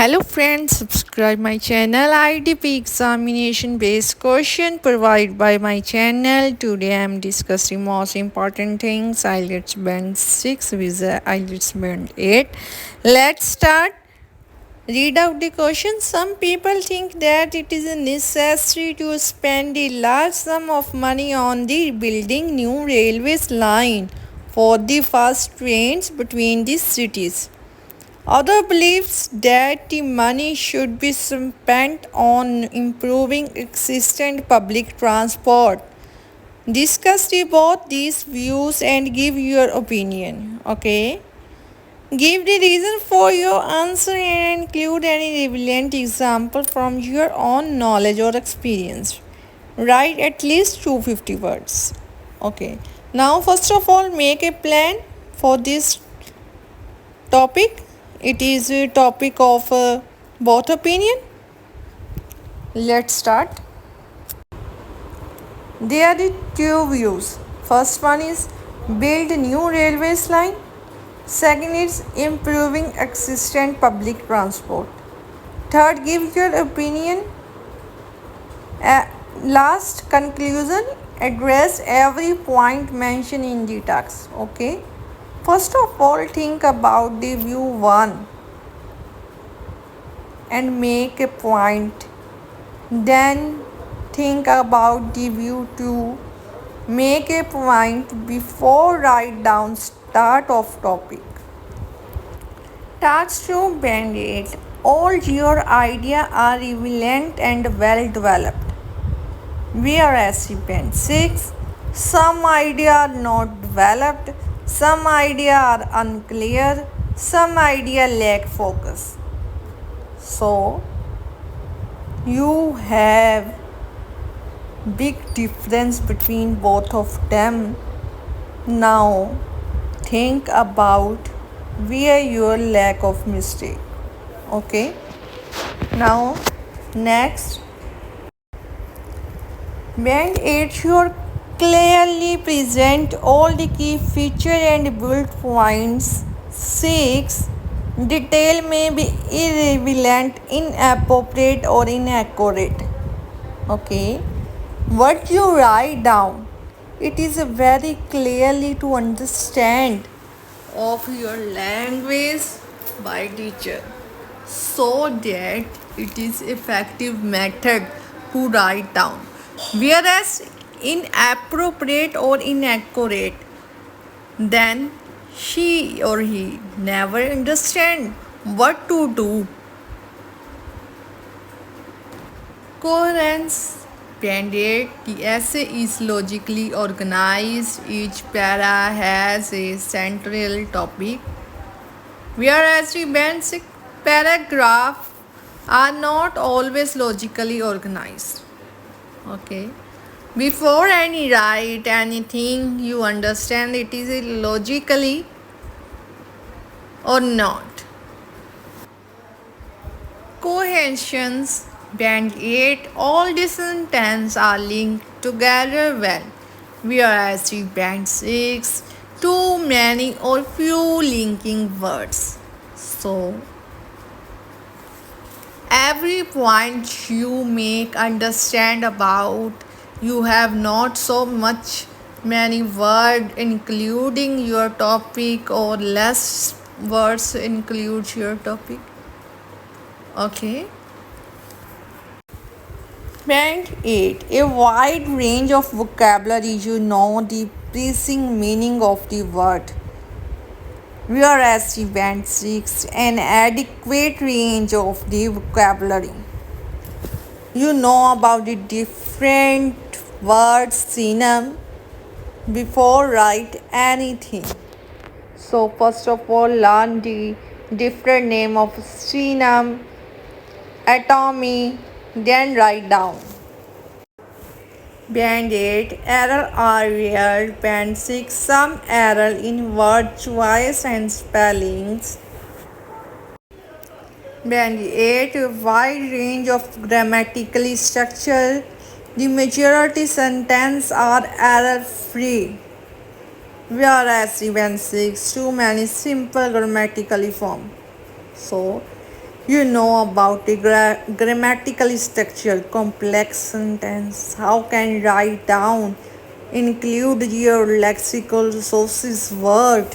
Hello friends, subscribe my channel IDP examination based question provided by my channel. Today I am discussing most important things IELTS band 6 with IELTS band 8. Let's start. Read out the question. Some people think that it is necessary to spend a large sum of money on the building new railways line for the fast trains between the cities. Other believes that the money should be spent on improving existing public transport. Discuss both these views and give your opinion. Okay. Give the reason for your answer and include any relevant example from your own knowledge or experience. Write at least 250 words. Okay. Now, first of all, make a plan for this topic. It is a topic of both opinion. Let's start. There are the two views. First one is build new railways line. Second is improving existing public transport. Third, give your opinion. Last, conclusion, address every point mentioned in the text. Okay. First of all, think about the view 1 and make a point. Then think about the view 2. Make a point before write down start of topic. Task 2 band 8. All your ideas are relevant and well developed. Whereas band 6, some ideas are not developed, some ideas are unclear, some ideas lack focus. So, you have big difference between both of them. Now, think about where your lack of mistake. Okay. Now, next. Band 8 should clearly present all the key features and bullet points. 6. Detail may be irrelevant, inappropriate, or inaccurate. Okay. What you write down, it is very clearly to understand of your language by teacher, so that it is effective method to write down. Whereas inappropriate or inaccurate, then she or he never understand what to do. Coherence. Band 8, the essay is logically organized. Each para has a central topic. Whereas the band 6 paragraphs are not always logically organized. Okay. Before any write anything, you understand it is logically or not. Cohesions. Band 8, all the sentences are linked together well, whereas the band 6, too many or few linking words. So, every point you make understand about, you have not so much many words including your topic or less words include your topic. Okay. Band 8, a wide range of vocabulary, you know the precise meaning of the word. Whereas the band 6, an adequate range of the vocabulary. You know about the different words synonym before write anything. So first of all, learn the different name of synonym, atomy, then write down. Band 8, error are rare. Band 6, some error in word choice and spellings. Band 8, a wide range of grammatical structure. The majority sentence are error free. Whereas band 6, too many simple grammatical form. So, You know about the grammatical structure, complex sentence, how can write down, include your lexical sources word,